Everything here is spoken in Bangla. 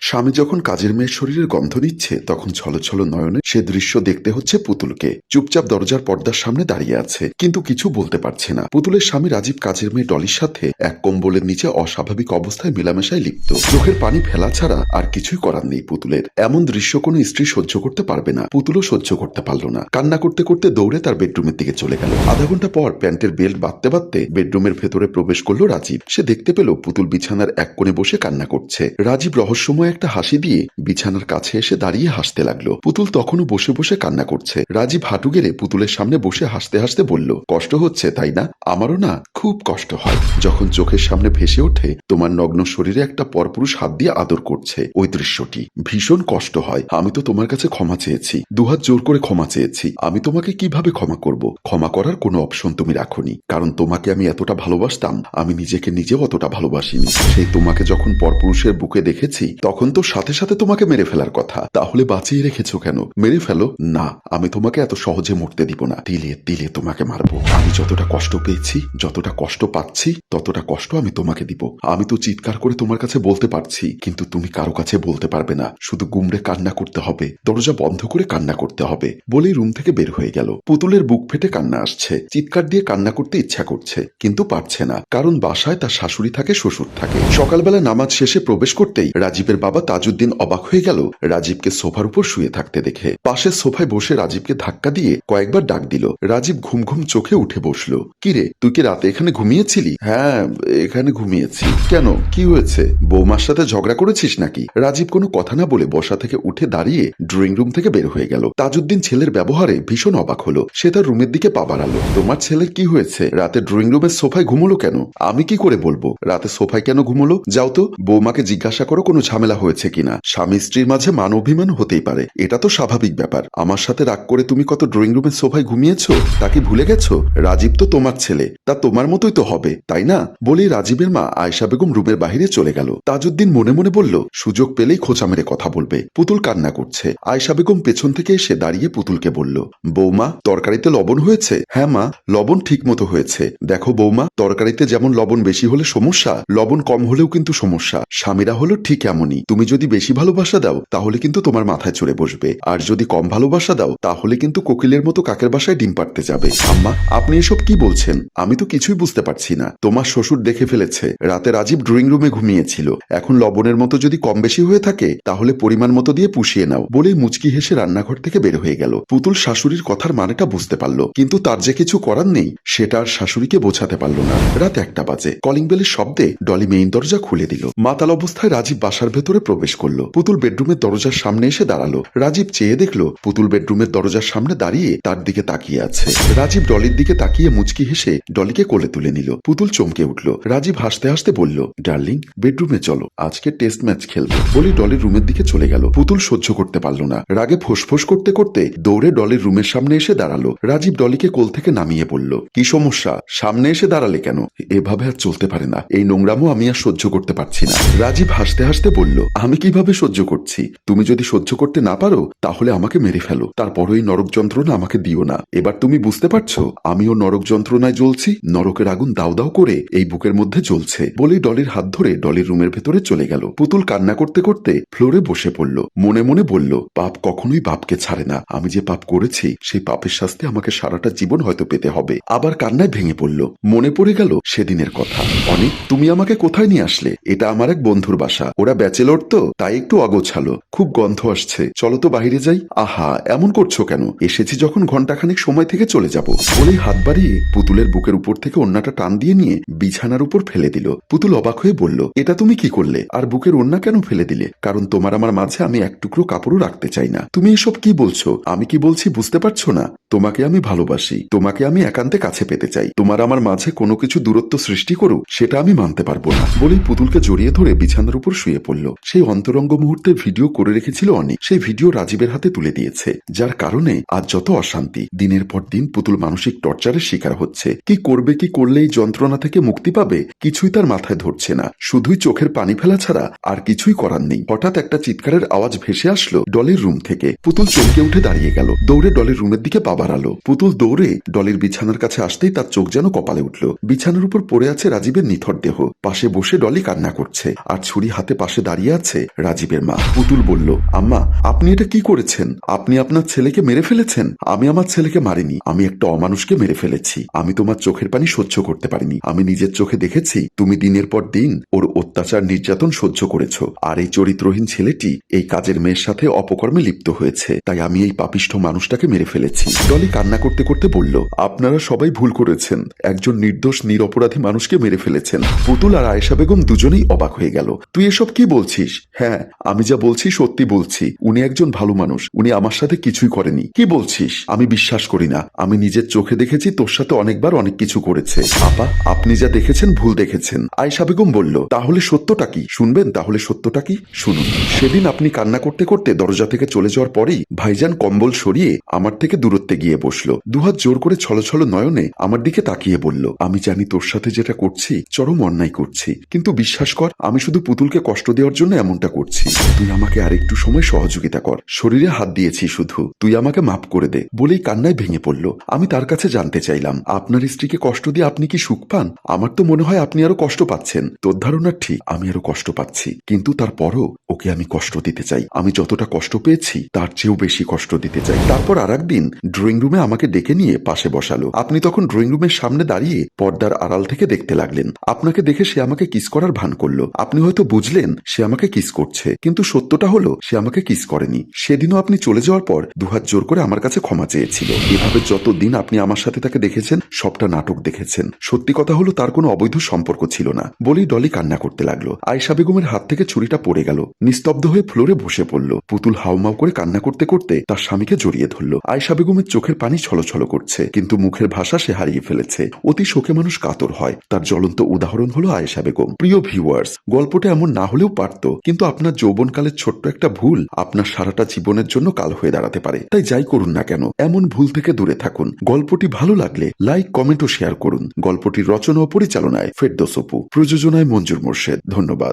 স্বামী যখন কাজের মেয়ের শরীরের গন্ধ নিচ্ছে তখন ছলছল নয়নে সে দৃশ্য দেখতে হচ্ছে পুতুলকে। চুপচাপ দরজার পর্দার সামনে দাঁড়িয়ে আছে, কিন্তু কিছু বলতে পারছে না। পুতুলের স্বামী রাজীব কাজের মেয়ে ডলির সাথে এক কম্বলের নিচে অস্বাভাবিক অবস্থায় মেলামেশায় লিপ্ত। চোখের পানি ফেলা ছাড়া আর কিছুই করার নেই পুতুলের। এমন দৃশ্য কোনো স্ত্রী সহ্য করতে পারবে না। পুতুলও সহ্য করতে পারল না। কান্না করতে করতে দৌড়ে তার বেডরুমের দিকে চলে গেল। আধা ঘন্টা পর প্যান্টের বেল্ট বাঁধতে বাঁধতে বেডরুমের ভেতরে প্রবেশ করলো রাজীব। সে দেখতে পেল পুতুল বিছানার এক কোণে বসে কান্না করছে। রাজীব রহস্যময় একটা হাসি দিয়ে বিছানার কাছে এসে দাঁড়িয়ে হাসতে লাগলো। পুতুল তখনও বসে বসে কান্না করছে। রাজীব হাঁটু গেড়ে পুতুলের সামনে বসে হাসতে হাসতে বলল, কষ্ট হচ্ছে তাই না? আমারও না খুব কষ্ট হয় যখন চোখের সামনে ভেসে ওঠে তোমার নগ্ন শরীরে একটা পরপুরুষ হাত দিয়ে আদর করছে। ওই দৃশ্যটি ভীষণ কষ্ট হয়। আমি তো তোমার কাছে ক্ষমা চেয়েছি, দুহাত জোর করে ক্ষমা চেয়েছি। আমি তোমাকে কিভাবে ক্ষমা করব? ক্ষমা করার কোনো অপশন তুমি রাখোনি, কারণ তোমাকে আমি এতটা ভালোবাসতাম আমি নিজেকে নিজেও অতটা ভালোবাসিনি। সেই তোমাকে যখন পরপুরুষের বুকে দেখেছি তখন তো সাথে সাথে তোমাকে মেরে ফেলার কথা। তাহলে বাঁচিয়ে রেখেছো কেন? মেরে ফেলো না, আমি তোমাকে এত সহজে মরতে দিব না। দিলে দিলে তোমাকে মারবো। আমি যতটা কষ্ট পেয়েছি, যতটা কষ্ট পাচ্ছি, ততটা কষ্ট আমি তোমাকে দিব। আমি তো চিৎকার করে তোমার কাছে বলতে পারছি, কিন্তু তুমি কারো কাছে বলতে পারবে না। শুধু গুমড়ে কান্না করতে হবে, দরজা বন্ধ করে কান্না করতে হবে। বলেই রুম থেকে বের হয়ে গেল। পুতুলের বুক ফেটে কান্না আসছে। চিৎকার দিয়ে কান্না করতে ইচ্ছা করছে, কিন্তু পারছে না, কারণ বাসায় তার শাশুড়ি থাকে, শ্বশুর থাকে। সকালবেলা নামাজ শেষে প্রবেশ করতেই রাজীবের বাবা তাজউদ্দিন অবাক হয়ে গেল রাজীবকে সোফার উপর শুয়ে থাকতে দেখে। পাশের সোফায় বসে রাজীবকে ধাক্কা দিয়ে কয়েকবার ডাক দিল। রাজীব ঘুম ঘুম চোখে উঠে বসলো। কিরে, তুই কি রাতে এখানে ঘুমিয়েছিলি? হ্যাঁ, এখানে ঘুমিয়েছি। কেন, কি হয়েছে? বৌমার সাথে ঝগড়া করেছিস নাকি? রাজীব কোনো কথা না বলে বসা থেকে উঠে দাঁড়িয়ে ড্রয়িং রুম থেকে বের হয়ে গেল। তাজউদ্দিন ছেলের ব্যবহারে ভীষণ অবাক হলো। সে তার রুমের দিকে পা বাড়ালো। তোমার ছেলের কি হয়েছে? রাতে ড্রয়িং রুমের সোফায় ঘুমলো কেন? আমি কি করে বলবো রাতে সোফায় কেন ঘুমলো? যাও তো বৌমাকে জিজ্ঞাসা করো কোনো ঝামেলা হয়েছে কিনা। স্বামী স্ত্রীর মাঝে মান অভিমান হতেই পারে, এটা তো স্বাভাবিক ব্যাপার। আমার সাথে রাগ করে তুমি কত ড্রয়িং রুমের সোফায় ঘুমিয়েছো তা কি ভুলে গেছো? রাজীব তো তোমার ছেলে, তা তোমার মতোই তো হবে, তাই না? বলেই রাজীবের মা আয়েশা বেগম রুমের বাহিরে চলে গেল। তাজউদ্দিন মনে মনে বলল, সুযোগ পেলেই খোঁচা মেরে কথা বলবে। পুতুল কান্না করছে। আয়েশা বেগম পেছন থেকে এসে দাঁড়িয়ে পুতুলকে বলল, বৌমা তরকারিতে লবণ হয়েছে? হ্যাঁ মা, লবণ ঠিক মতো হয়েছে। দেখো বৌমা, তরকারিতে যেমন লবণ বেশি হলে সমস্যা, লবণ কম হলেও কিন্তু সমস্যা। স্বামীরা হলো ঠিক এমনই। তুমি যদি বেশি ভালোবাসা দাও তাহলে কিন্তু তোমার মাথায় চড়ে বসবে, আর যদি কম ভালোবাসা দাও তাহলে কিন্তু কোকিলের মতো কাকের বাসায় ডিম পাড়তে যাবে। আম্মা, আপনি এসব কি বলছেন? আমি তো কিছুই বুঝতে পারছি না। তোমার শ্বশুর দেখে ফেলেছে রাতে রাজীব ড্রয়িং রুমে ঘুমিয়েছিল। এখন লবণের মতো যদি কম বেশি হয়ে থাকে তাহলে পরিমাণ মতো দিয়ে পুষিয়ে নাও। বলেই মুচকি হেসে রান্নাঘর থেকে বের হয়ে গেল। পুতুল শাশুড়ির কথার মানেটা বুঝতে পারল, কিন্তু তার যে কিছু করার নেই সেটা আর শাশুড়িকে বোঝাতে পারল না। রাত 1টা বাজে। কলিং বেলের শব্দে ডলি মেইন দরজা খুলে দিল। মাতাল অবস্থায় রাজীব বাসার ভেতরে প্রবেশ করলো। পুতুল বেডরুমের দরজার সামনে এসে দাঁড়ালো। রাজীব চেয়ে দেখলো পুতুল বেডরুমের দরজার সামনে দাঁড়িয়ে তার দিকে তাকিয়ে আছে। রাজীব ডলির দিকে তাকিয়ে মুচকি হেসে ডলিকে কোলে তুলে নিল। পুতুল চমকে উঠল। রাজীব হাসতে হাসতে বলল, ডার্লিং বেডরুমে চলো, আজকে টেস্ট ম্যাচ খেলবো। বলে ডলির রুমের দিকে চলে গেল। পুতুল সহ্য করতে পারল না। রাগে ফোঁসফোঁস করতে করতে দৌড়ে ডলির রুমের সামনে এসে দাঁড়ালো। রাজীব ডলিকে কোল থেকে নামিয়ে বলল, কি সমস্যা? সামনে এসে দাঁড়ালে কেন? এভাবে আর চলতে পারে না, এই নোংরামো আমি আর সহ্য করতে পারছি না। রাজীব হাসতে হাসতে বলল, আমি কিভাবে সহ্য করছি? তুমি যদি সহ্য করতে না পারো তাহলে আমাকে মেরে ফেলো, তারপর ওই নরক যন্ত্রণা আমাকে দিও না। এবার তুমি বুঝতে পারছো আমিও নরক যন্ত্রণায় জ্বলছি। নরকের আগুন দাউ দাউ করে এই বুকের মধ্যে জ্বলছে। বলেই ডলির হাত ধরে ডলির রুমের ভেতরে চলে গেল। পুতুল কান্না করতে করতে ফ্লোরে বসে পড়ল। মনে মনে বলল, পাপ কখনোই বাপকে ছাড়ে না। আমি যে পাপ করেছি সেই পাপের শাস্তি আমাকে সারাটা জীবন হয়তো পেতে হবে। আবার কান্নায় ভেঙে পড়ল। মনে পড়ে গেল সেদিনের কথা। অনেক, তুমি আমাকে কোথায় নিয়ে আসলে? এটা আমার এক বন্ধুর বাসা, ওরা ব্যাচেলর তো তাই একটু অগোছালো, খুব গন্ধ আসছে, চলো তো বাহিরে যাই। আহা, এমন করছো কেন? এসেছি যখন ঘন্টাখানিক সময় থেকে চলে যাব। বলেই হাত বাড়িয়ে পুতুলের বুকের উপর থেকে ওড়নাটা টান দিয়ে নিয়ে বিছানার উপর ফেলে দিল। পুতুল অবাক হয়ে বলল, এটা তুমি কি করলে? আর বুকের ওড়না কেন ফেলে দিলে? কারণ তোমার আমার মাঝে আমি এক টুকরো কাপড়ও রাখতে চাই না। তুমি এসব কি বলছো? আমি কি বলছি বুঝতে পারছো না? তোমাকে আমি ভালোবাসি, তোমাকে আমি একান্তে কাছে পেতে চাই। তোমার আমার মাঝে কোনো কিছু দূরত্ব সৃষ্টি করুক সেটা আমি মানতে পারবো না। বলেই পুতুলকে জড়িয়ে ধরে বিছানার উপর শুয়ে পড়ল। সেই অন্তরঙ্গ মুহূর্তের ভিডিও করে রেখেছিল অনেক, সেই ভিডিও রাজীবের হাতে তুলে দিয়েছে, যার কারণে আজ যত অশান্তি। দিনের পর দিন পুতুল মানসিক টর্চারের শিকার হচ্ছে। কি করবে, কি করলে এই যন্ত্রণা থেকে মুক্তি পাবে কিছুই তার মাথায় ধরছে না। শুধুই চোখের পানি ফেলা ছাড়া আর কিছুই করার নেই। হঠাৎ একটা চিৎকারের আওয়াজ ভেসে আসলো ডলির রুম থেকে। পুতুল চমকে উঠে দাঁড়িয়ে গেল। দৌড়ে ডলির রুমের দিকে পা বাড়ালো। পুতুল দৌড়ে ডলির বিছানার কাছে আসতেই তার চোখ যেন কপালে উঠল। বিছানার উপর পড়ে আছে রাজীবের নিথর দেহ। পাশে বসে ডলি কান্না করছে, আর ছুরি হাতে পাশে দাঁড়িয়ে দাঁড়িয়ে আছে রাজীবের মা। পুতুল বলল, আম্মা আপনি এটা কি করেছেন? আপনি আপনার ছেলেকে মেরে ফেলেছেন? আমি আমার ছেলেকে মারিনি, আমি একটা অমানুষকে মেরে ফেলেছি। আমি তোমার চোখের পানি সহ্য করতে পারিনি। আমি নিজের চোখে দেখেছি তুমি দিনের পর দিন ওর অত্যাচার নির্যাতন সহ্য করেছ, আর এই চরিত্রহীন ছেলেটি এই কাজের মেয়ের সাথে অপকর্মে লিপ্ত হয়েছে, তাই আমি এই পাপিষ্ঠ মানুষটাকে মেরে ফেলেছি। ডলি কান্না করতে করতে বলল, আপনারা সবাই ভুল করেছেন, একজন নির্দোষ নিরপরাধী মানুষকে মেরে ফেলেছেন। পুতুল আর আয়েশা বেগম দুজনেই অবাক হয়ে গেল। তুই এসব কি বলছিস? হ্যাঁ, আমি যা বলছি সত্যি বলছি। উনি একজন ভালো মানুষ, উনি আমার সাথে কিছুই করেনি। কি বলছিস? আমি বিশ্বাস করি না। আমি নিজের চোখে দেখেছি তোর সাথে অনেকবার অনেক কিছু করেছে। আপা, আপনি যা দেখেছেন ভুল দেখেছেন। আয়েশা বেগম বলল, তাহলে সত্যটা কি? শুনবেন তাহলে সত্যটা কি? শুনুন। সেদিন আপনি কান্না করতে করতে দরজা থেকে চলে যাওয়ার পরেই ভাইজান কম্বল সরিয়ে আমার থেকে দূরত্বে গিয়ে বসলো। দুহাত জোর করে ছলছল নয়নে আমার দিকে তাকিয়ে বলল, আমি জানি তোর সাথে যেটা করছি চরম অন্যায় করছি, কিন্তু বিশ্বাস কর আমি শুধু পুতুলকে কষ্ট দেওয়ার জন্য এমনটা করছি। তুই আমাকে আরেকটু সময় সহযোগিতা কর, শরীরে হাত দিয়েছি শুধু, তুই আমাকে মাফ করে দে। বলেই কান্নায় ভেঙে পড়ল। আমি তার কাছে জানতে চাইলাম, আপনার স্ত্রীকে কষ্ট দিয়ে আপনি কি সুখ পান? আমার তো মনে হয় আপনি আরো কষ্ট পাচ্ছেন। তোর ধারণা ঠিক, আমি আরো কষ্ট পাচ্ছি, কিন্তু তারপরও ওকে আমি কষ্ট দিতে চাই। আমি যতটা কষ্ট পেয়েছি তার চেয়েও বেশি কষ্ট দিতে চাই। তারপর আর একদিন ড্রয়িং রুমে আমাকে ডেকে নিয়ে পাশে বসালো। আপনি তখন ড্রয়িং রুমের সামনে দাঁড়িয়ে পর্দার আড়াল থেকে দেখতে লাগলেন। আপনাকে দেখে সে আমাকে কিস করার ভান করলো। আপনি হয়তো বুঝলেন সে আমাকে কিস করছে, কিন্তু সত্যটা হলো সে আমাকে কিস করেনি। সেদিনও আপনি চলে যাওয়ার পর দুহাত জোর করে আমার কাছে ক্ষমা চেয়েছিল। এভাবে যতদিন আপনি আমার সাথে তাকে দেখেছেন সবটা নাটক দেখেছেন। সত্যি কথা হলো তার কোনো অবৈধ সম্পর্ক ছিল না। বলেই ডলি কান্না করতে লাগলো। আয়েশা বেগমের হাত থেকে ছুরিটা পড়ে গেল। নিস্তব্ধ হয়ে ফ্লোরে বসে পড়ল। পুতুল হাউমাউ করে কান্না করতে করতে তার স্বামীকে জড়িয়ে ধরল। আয়েশা বেগমের চোখের পানি ছলছল করছে, কিন্তু মুখের ভাষা সে হারিয়ে ফেলেছে। অতি শোকে মানুষ কাতর হয়, তার জ্বলন্ত উদাহরণ হলো আয়েশা বেগম। প্রিয় ভিউয়ার্স, গল্পটা এমন না হলেও পারত, কিন্তু আপনার যৌবনকালের ছোট্ট একটা ভুল আপনার সারাটা জীবনের জন্য কাল হয়ে দাঁড়াতে পারে। তাই যাই করুন না কেন এমন ভুল থেকে দূরে থাকুন। গল্পটি ভালো লাগলে লাইক, কমেন্ট ও শেয়ার করুন। গল্পটির রচনা ও পরিচালনায় ফেরদৌস অপু, প্রযোজনায় মঞ্জুর মোর্শেদ। ধন্যবাদ।